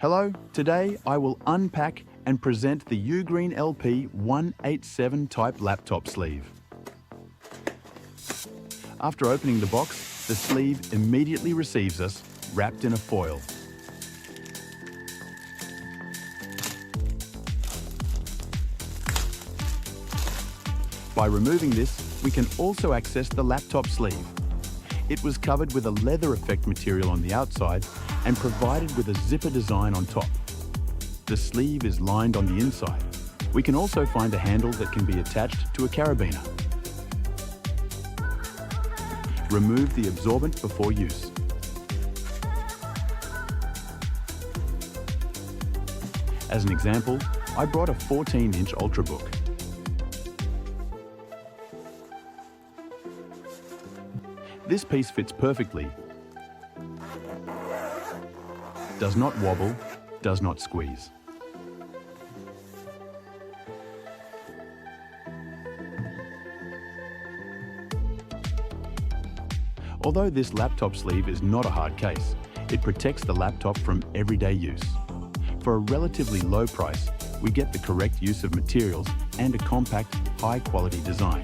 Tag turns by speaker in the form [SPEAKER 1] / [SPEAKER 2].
[SPEAKER 1] Hello, today I will unpack and present the Ugreen LP 187 type laptop sleeve. After opening the box, the sleeve immediately receives us, wrapped in a foil. By removing this, we can also access the laptop sleeve. It was covered with a leather effect material on the outside and provided with a zipper design on top. The sleeve is lined on the inside. We can also find a handle that can be attached to a carabiner. Remove the absorbent before use. As an example, I brought a 14-inch Ultrabook. This piece fits perfectly, does not wobble, does not squeeze. Although this laptop sleeve is not a hard case, it protects the laptop from everyday use. For a relatively low price, we get the correct use of materials and a compact, high-quality design.